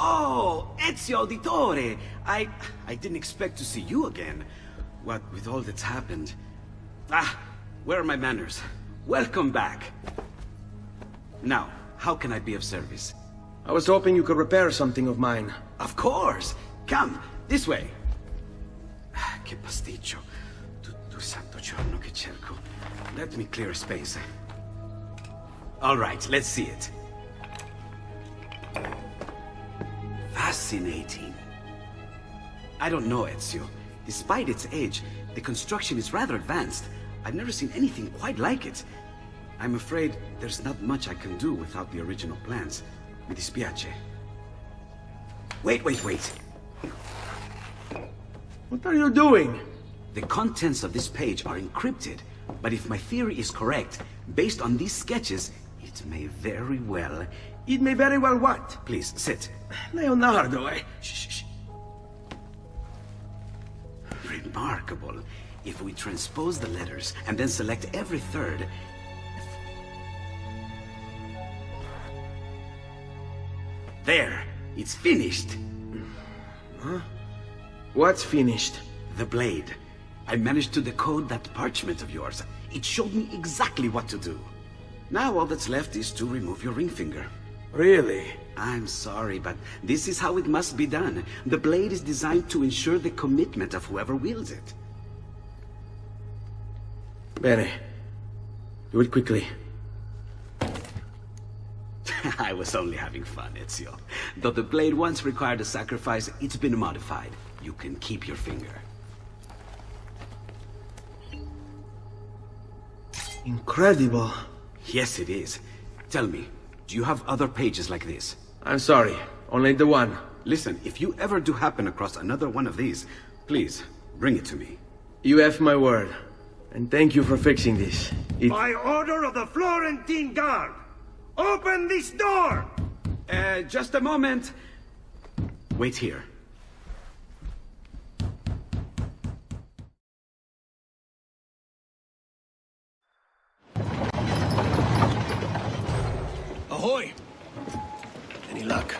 Oh, Ezio Auditore! I didn't expect to see you again. What with all that's happened. Ah, where are my manners? Welcome back. Now, how can I be of service? I was hoping you could repair something of mine. Of course! Come, this way! Ah, che pasticcio. Tutto santo giorno che cerco. Let me clear a space. All right, let's see it. Fascinating. I don't know, Ezio. Despite its age, the construction is rather advanced. I've never seen anything quite like it. I'm afraid there's not much I can do without the original plans. Mi dispiace. Wait. What are you doing? The contents of this page are encrypted, but if my theory is correct, based on these sketches, it may very well... It may very well what? Please, sit. Leonardo, eh? Shh. Remarkable. If we transpose the letters and then select every third... There! It's finished! Huh? What's finished? The blade. I managed to decode that parchment of yours. It showed me exactly what to do. Now all that's left is to remove your ring finger. Really? I'm sorry, but this is how it must be done. The blade is designed to ensure the commitment of whoever wields it. Bene. Do it quickly. I was only having fun, Ezio. Though the blade once required a sacrifice, it's been modified. You can keep your finger. Incredible. Yes, it is. Tell me, do you have other pages like this? I'm sorry. Only the one. Listen, if you ever do happen across another one of these, please, bring it to me. You have my word. And thank you for fixing this. By order of the Florentine Guard! Open this door! Just a moment. Wait here. Ahoy! Any luck?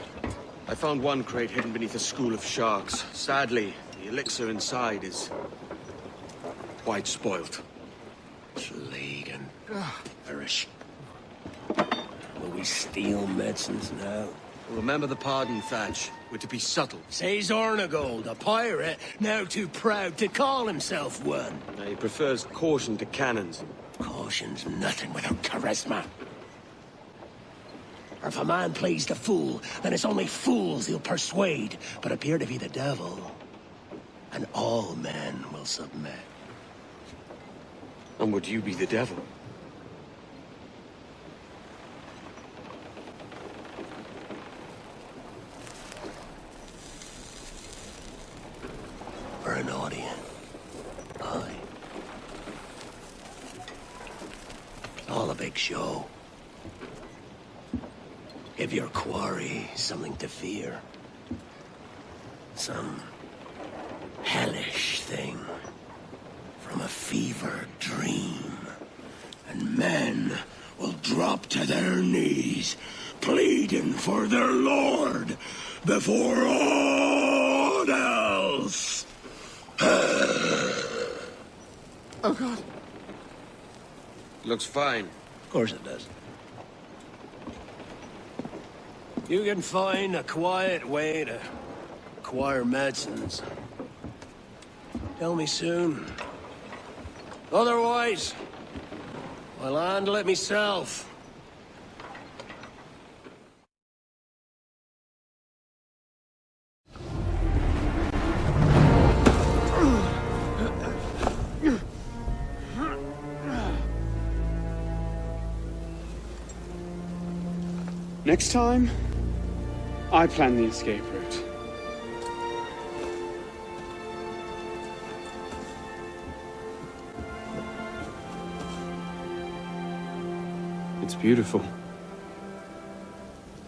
I found one crate hidden beneath a school of sharks. Sadly, the elixir inside is... quite spoilt. Plague and perish. Will we steal medicines now? Remember the pardon, Thatch. We're to be subtle. Says Ornagold, a pirate, now too proud to call himself one. He prefers caution to cannons. Caution's nothing without charisma. Or if a man plays the fool, then it's only fools he'll persuade, but appear to be the devil. And all men will submit. And would you be the devil? For an audience. Aye. It's all a big show. Give your quarry something to fear. Some hellish thing from a fevered dream. And men will drop to their knees, pleading for their lord before all else. Oh, God. Looks fine. Of course it does. You can find a quiet way to acquire medicines. Tell me soon. Otherwise, I'll handle it myself. Next time, I plan the escape route. It's beautiful.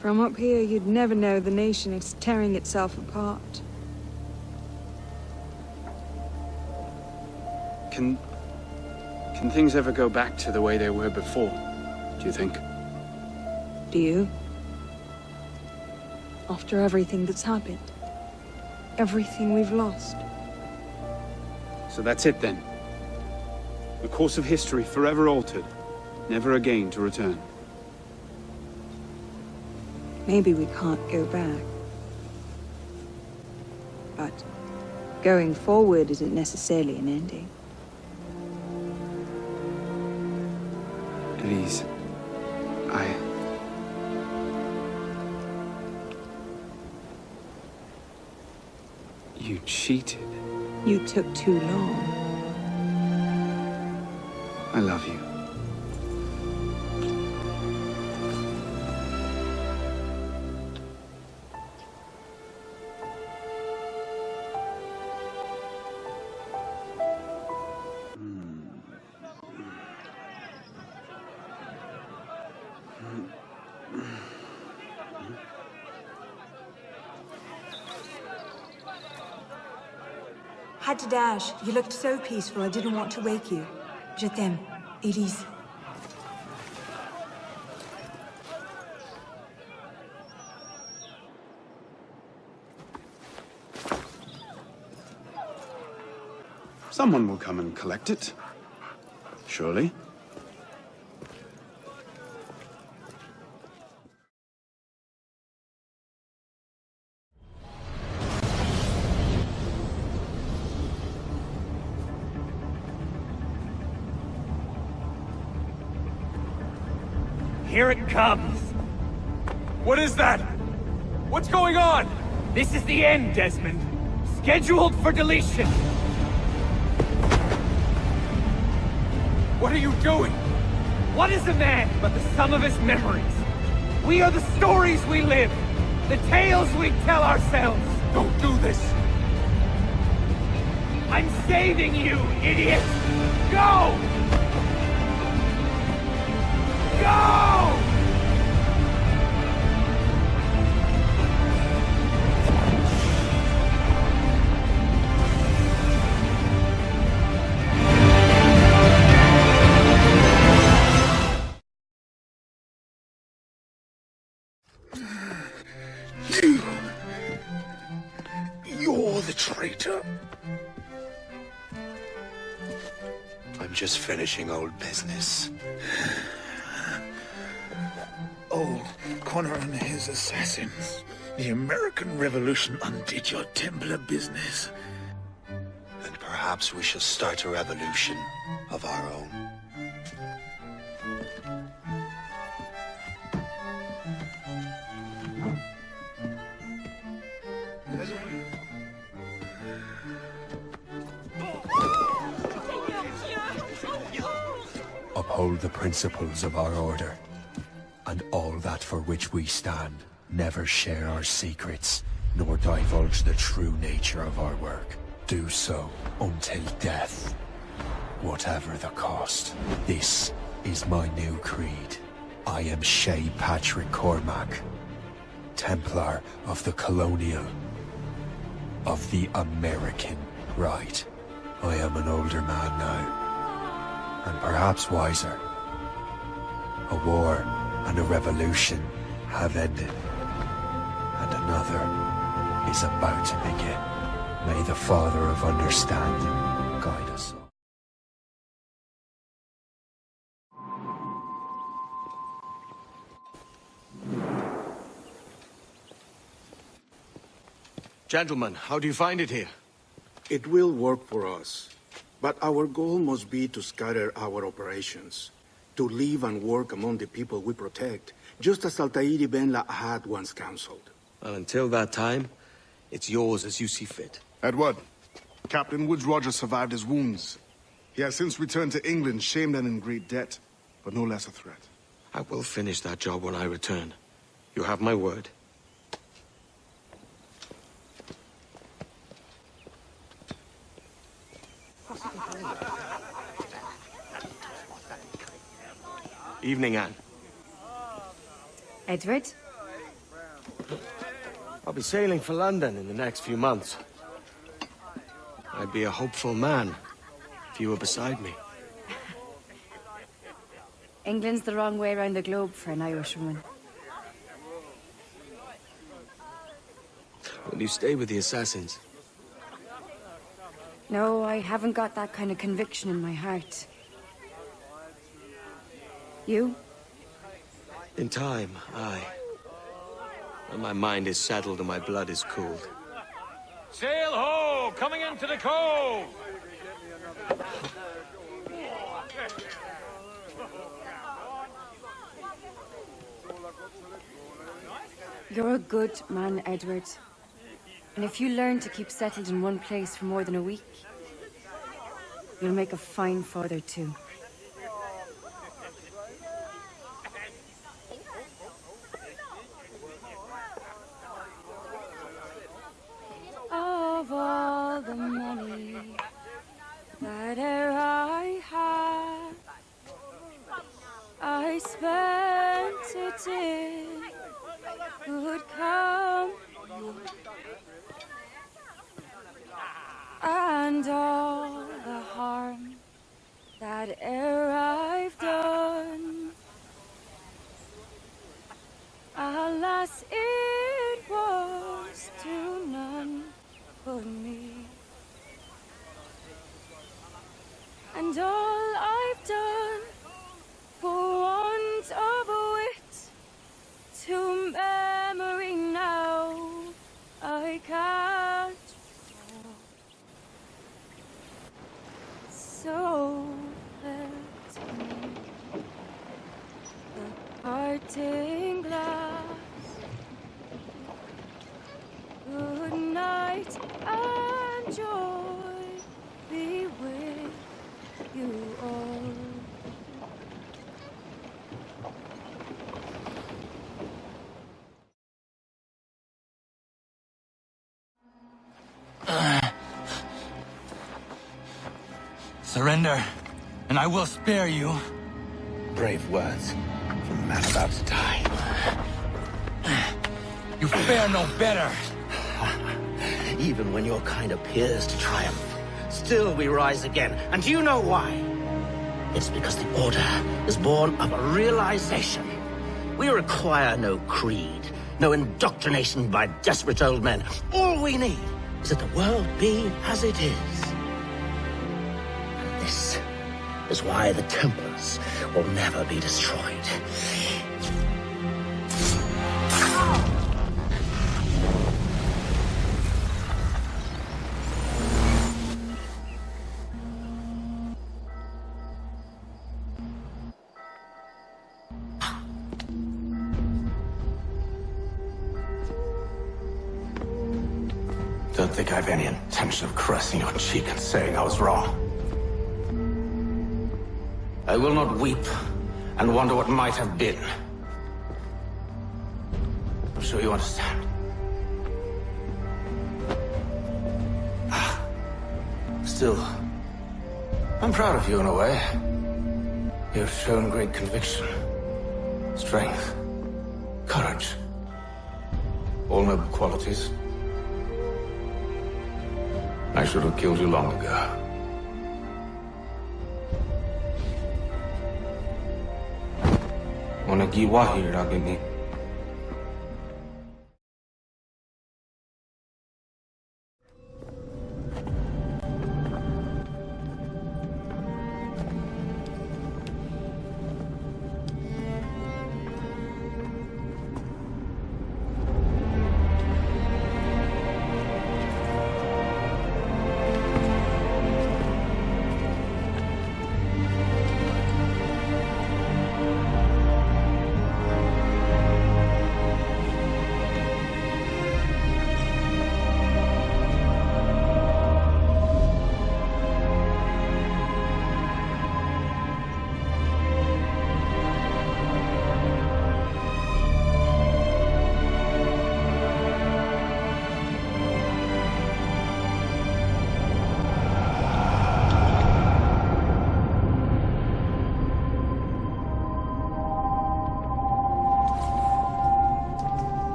From up here, you'd never know the nation is tearing itself apart. Can things ever go back to the way they were before, do you think? Do you? After everything that's happened. Everything we've lost. So that's it then. The course of history forever altered, never again to return. Maybe we can't go back. But going forward isn't necessarily an ending. Elise, You cheated. You took too long. I love you. Had to dash. You looked so peaceful, I didn't want to wake you. Je t'aime, Elise. Someone will come and collect it. Surely. Here it comes! What is that? What's going on? This is the end, Desmond. Scheduled for deletion. What are you doing? What is a man but the sum of his memories? We are the stories we live, the tales we tell ourselves. Don't do this! I'm saving you, idiot! Go! Go! You're the traitor. I'm just finishing old business. Old Connor and his assassins. The American Revolution undid your Templar business. And perhaps we shall start a revolution of our own. Uphold the principles of our order, and all that for which we stand. Never share our secrets, nor divulge the true nature of our work. Do so until death, whatever the cost. This is my new creed. I am Shay Patrick Cormac, Templar of the Colonial, of the American right. I am an older man now, and perhaps wiser. A war and a revolution have ended, and another is about to begin. May the Father of Understanding guide us all. Gentlemen, how do you find it here? It will work for us, but our goal must be to scatter our operations, to live and work among the people we protect, just as Altair ibn La had once counseled. Well, until that time, it's yours as you see fit. Edward, Captain Woods Rogers survived his wounds. He has since returned to England, shamed and in great debt, but no less a threat. I will finish that job when I return. You have my word. Evening, Anne. Edward? I'll be sailing for London in the next few months. I'd be a hopeful man if you were beside me. England's the wrong way around the globe for an Irish woman. Will you stay with the assassins? No, I haven't got that kind of conviction in my heart. You? In time, aye. When my mind is saddled and my blood is cooled. Sail ho! Coming into the cove! You're a good man, Edward. And if you learn to keep settled in one place for more than a week, you'll make a fine father too. Of all the money that e'er I had, I spent it in good company, and all the harm that e'er I've done, alas, it was to none but me. And all I've done for want of wit, to memory now I can't recall. So let me the parting glass. Good night and joy be with you all. Surrender, and I will spare you. Brave words from a man about to die. You fare no better. Even when your kind appears to triumph, still we rise again. And do you know why? It's because the Order is born of a realization. We require no creed, no indoctrination by desperate old men. All we need is that the world be as it is. And this is why the Templars will never be destroyed. Don't think I have any intention of caressing your cheek and saying I was wrong. I will not weep and wonder what might have been. I'm sure you understand. Still, I'm proud of you in a way. You have shown great conviction, strength, courage. All noble qualities. I should have killed you long ago. Wanna get here, I'll get me.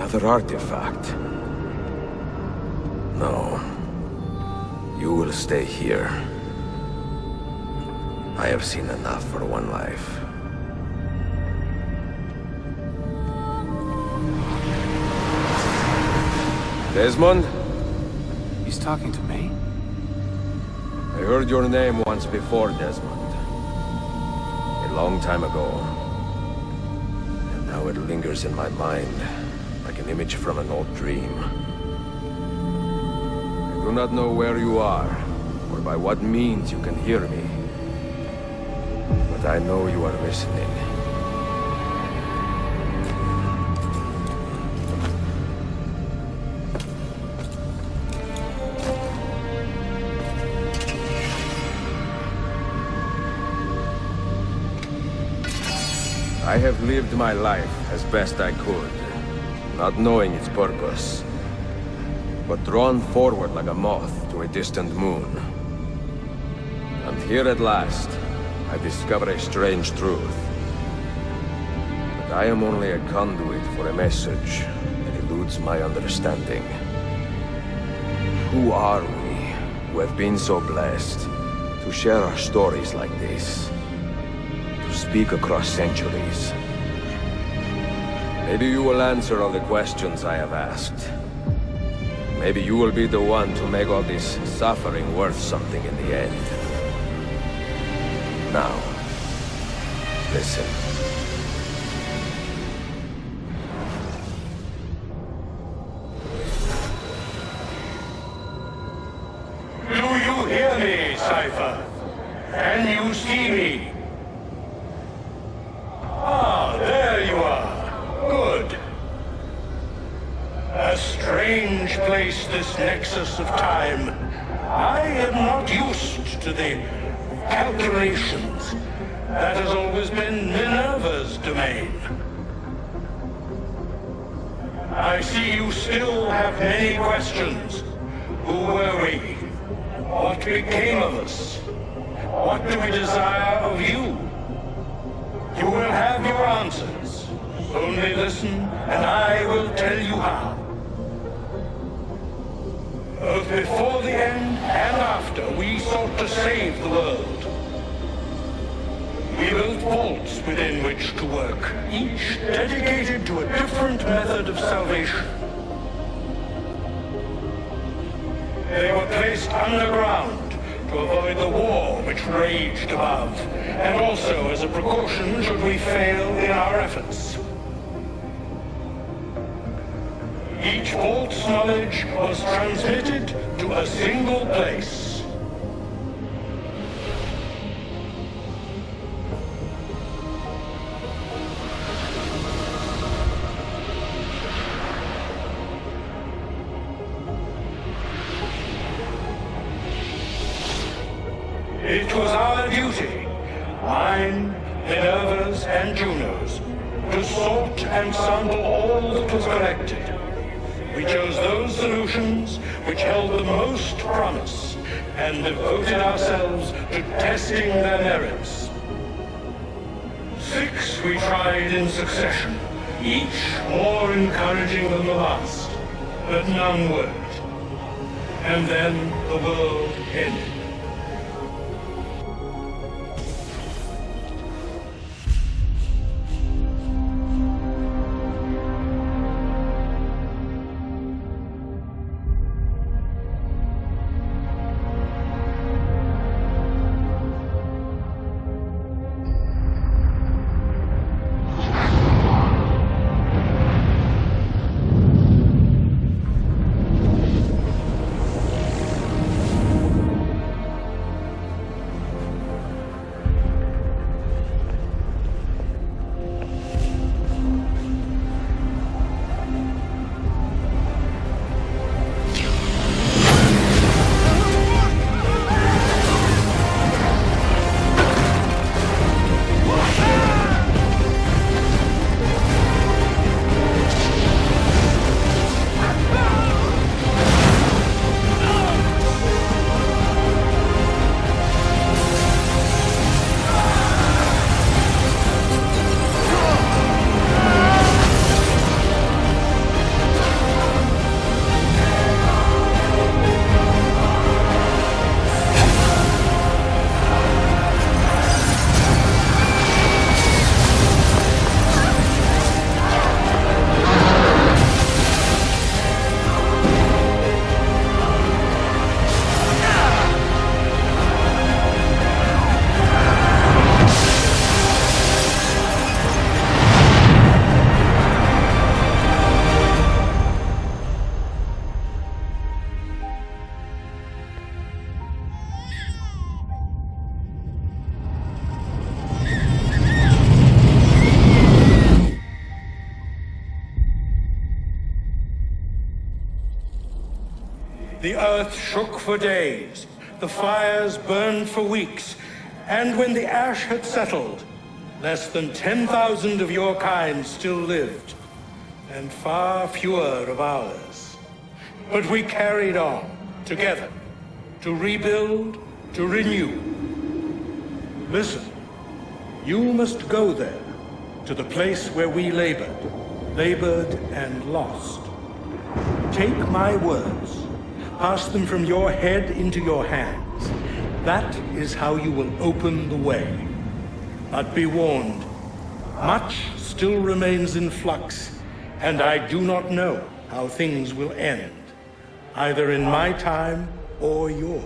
Another artifact. No. You will stay here. I have seen enough for one life. Desmond? He's talking to me? I heard your name once before, Desmond. A long time ago. And now it lingers in my mind, like an image from an old dream. I do not know where you are, or by what means you can hear me. But I know you are listening. I have lived my life as best I could, not knowing its purpose, but drawn forward like a moth to a distant moon. And here at last, I discover a strange truth. But I am only a conduit for a message that eludes my understanding. Who are we, who have been so blessed, to share our stories like this? To speak across centuries. Maybe you will answer all the questions I have asked. Maybe you will be the one to make all this suffering worth something in the end. Now, listen. Do you hear me, Cypher? Can you see me? Ah, there you are. Good. A strange place, this Nexus of time. I am not used to the calculations. That has always been Minerva's domain. I see you still have many questions. Who were we? What became of us? What do we desire of you? You will have your answers. Only listen, and I will tell you how. Both before the end and after, we sought to save the world. We built vaults within which to work, each dedicated to a different method of salvation. They were placed underground to avoid the war which raged above, and also as a precaution should we fail in our efforts. Each vault's knowledge was transmitted to a single place. It was our duty, mine, Minerva's, and Juno's, to sort and sample all that was collected. We chose those solutions which held the most promise, and devoted ourselves to testing their merits. 6 we tried in succession, each more encouraging than the last, but none worked. And then the world ended. the earth shook for days, the fires burned for weeks, and when the ash had settled, less than 10,000 of your kind still lived, and far fewer of ours. But we carried on, together, to rebuild, to renew. Listen, you must go there, to the place where we labored and lost. Take my words, pass them from your head into your hands. That is how you will open the way. But be warned, much still remains in flux, and I do not know how things will end, either in my time or yours.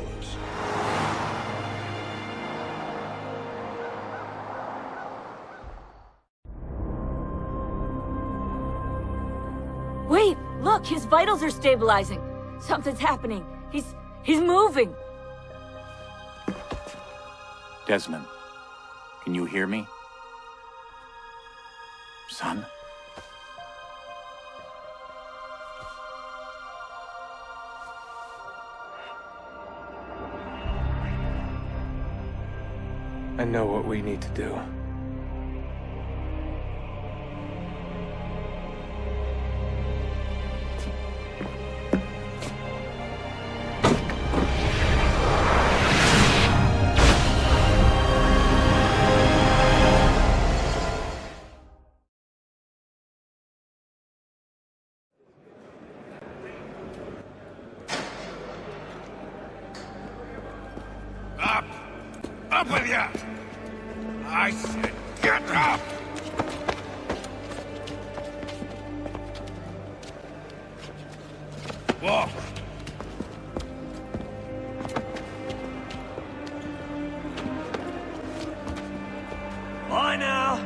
Wait, look, his vitals are stabilizing. Something's happening. He's moving. Desmond, can you hear me? Son? I know what we need to do. Up with ya! I said, get up! Walk! Bye now!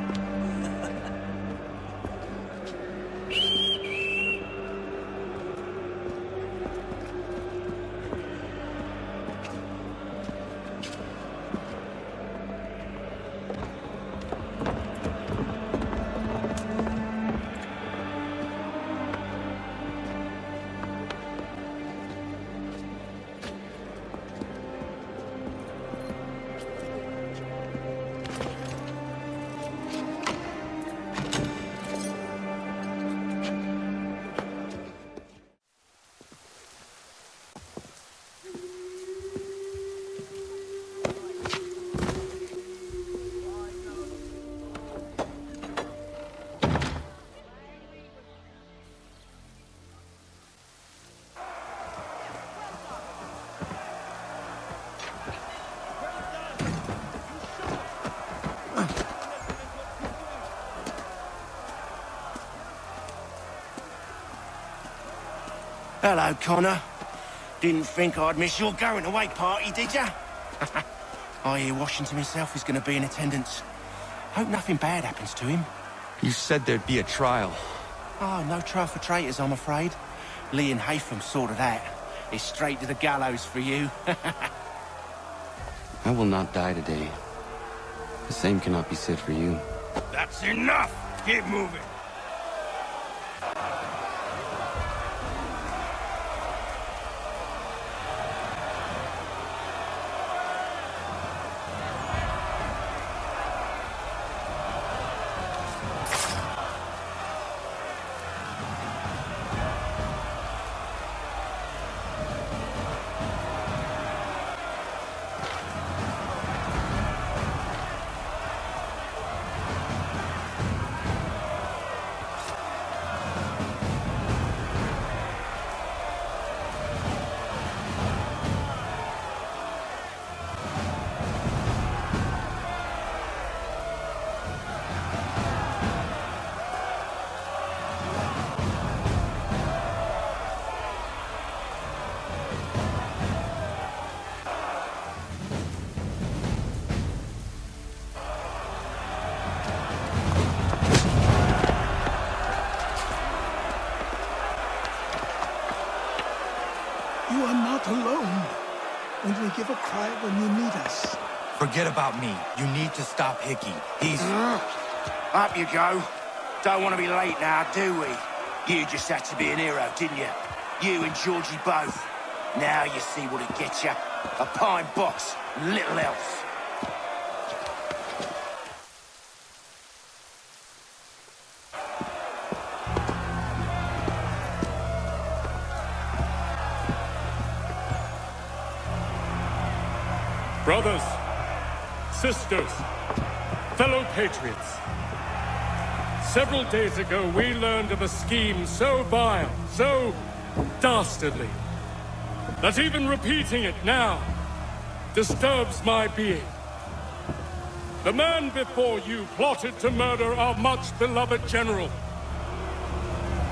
Hello, Connor. Didn't think I'd miss your going-away party, did ya? I hear Washington himself is going to be in attendance. Hope nothing bad happens to him. You said there'd be a trial. Oh, no trial for traitors, I'm afraid. Lee and Haytham sorted that. It's straight to the gallows for you. I will not die today. The same cannot be said for you. That's enough! Keep moving! You are not alone. Only give a cry when you need us. Forget about me. You need to stop Hickey. He's... Up you go. Don't want to be late now, do we? You just had to be an hero, didn't you? You and Georgie both. Now you see what it gets you. A pine box, little else. Brothers, sisters, fellow patriots. Several days ago, we learned of a scheme so vile, so dastardly, that even repeating it now disturbs my being. The man before you plotted to murder our much-beloved general.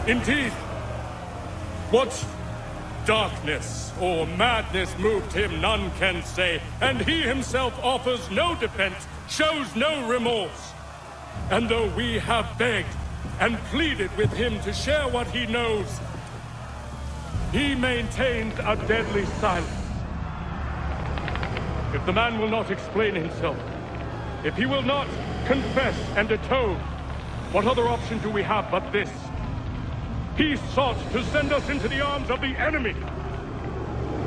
Indeed, what darkness or madness moved him, none can say, and he himself offers no defense, shows no remorse. And though we have begged and pleaded with him to share what he knows, he maintains a deadly silence. If the man will not explain himself, if he will not confess and atone, what other option do we have but this? He sought to send us into the arms of the enemy.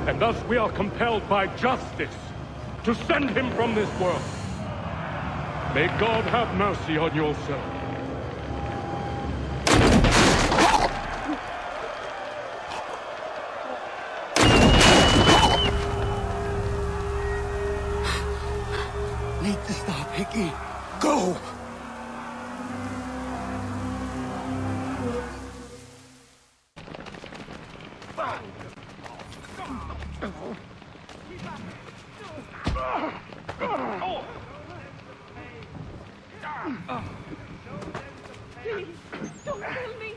And thus we are compelled by justice to send him from this world. May God have mercy on your soul. Need to stop, Hickey. Go! Please, don't kill me.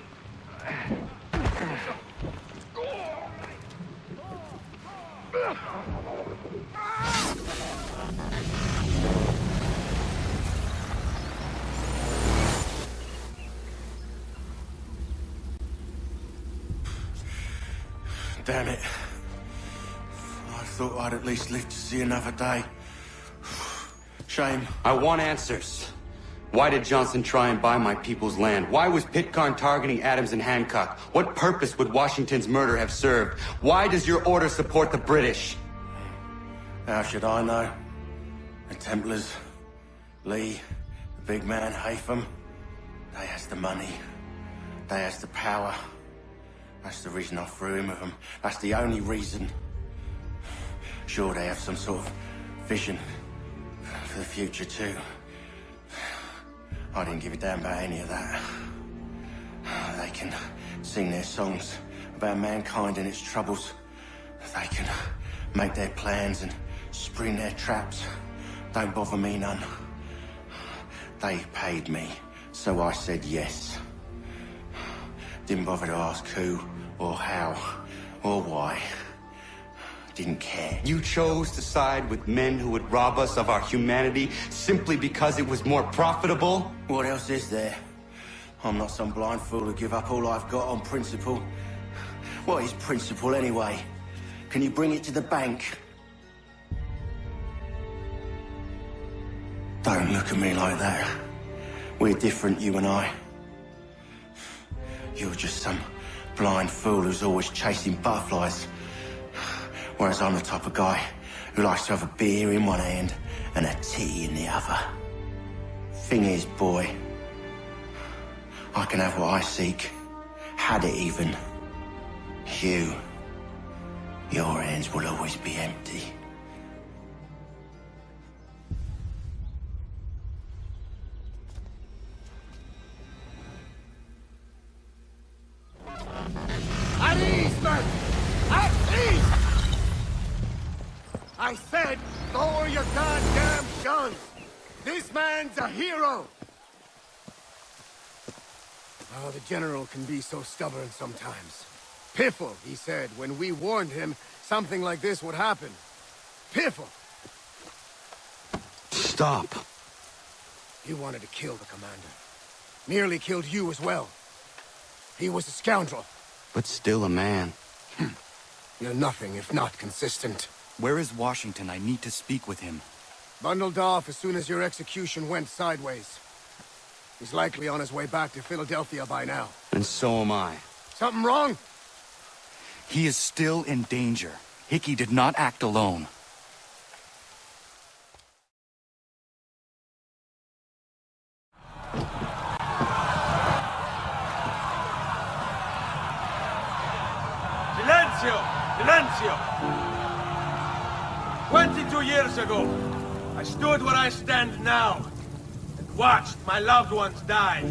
Damn it. I thought I'd at least live to see another day. Shame. I want answers. Why did Johnson try and buy my people's land? Why was Pitcairn targeting Adams and Hancock? What purpose would Washington's murder have served? Why does your order support the British? How should I know? The Templars, Lee, the big man, Haytham, they has the money. They has the power. That's the reason I threw in with them. That's the only reason. Sure, they have some sort of vision for the future too. I didn't give a damn about any of that. They can sing their songs about mankind and its troubles. They can make their plans and spring their traps. Don't bother me none. They paid me, so I said yes. Didn't bother to ask who, or how, or why. Didn't care. You chose to side with men who would rob us of our humanity simply because it was more profitable? What else is there? I'm not some blind fool who give up all I've got on principle. What is principle anyway? Can you bring it to the bank? Don't look at me like that. We're different, you and I. You're just some blind fool who's always chasing butterflies. Whereas I'm the type of guy who likes to have a beer in one hand and a tea in the other. Thing is, boy, I can have what I seek. Had it even. Your hands will always be empty. At ease, men! At ease! I said, lower your goddamn guns! This man's a hero! Oh, the General can be so stubborn sometimes. Piffle, he said, when we warned him something like this would happen. Piffle! Stop. He wanted to kill the commander. Nearly killed you as well. He was a scoundrel. But still a man. You're nothing if not consistent. Where is Washington? I need to speak with him. Bundled off as soon as your execution went sideways. He's likely on his way back to Philadelphia by now. And so am I. Something wrong? He is still in danger. Hickey did not act alone. Silencio! Silencio! 22 years ago, I stood where I stand now, and watched my loved ones die,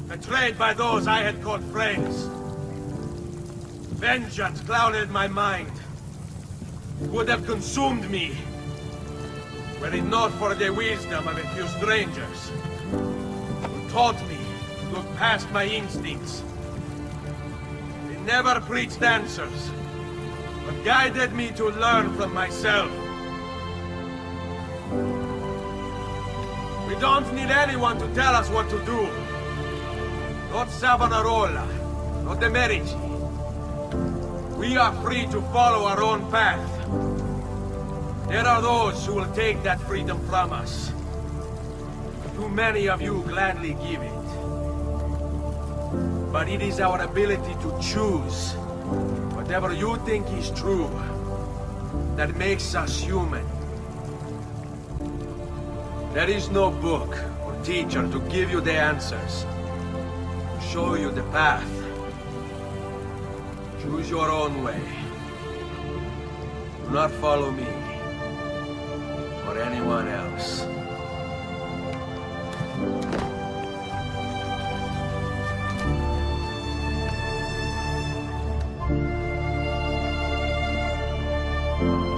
betrayed by those I had called friends. Vengeance clouded my mind. It would have consumed me, were it not for the wisdom of a few strangers, who taught me to look past my instincts. They never preached answers, but guided me to learn from myself. We don't need anyone to tell us what to do. Not Savonarola, not the Medici. We are free to follow our own path. There are those who will take that freedom from us. Too many of you gladly give it. But it is our ability to choose whatever you think is true that makes us human. There is no book or teacher to give you the answers, to show you the path. Choose your own way. Do not follow me or anyone else. Thank you.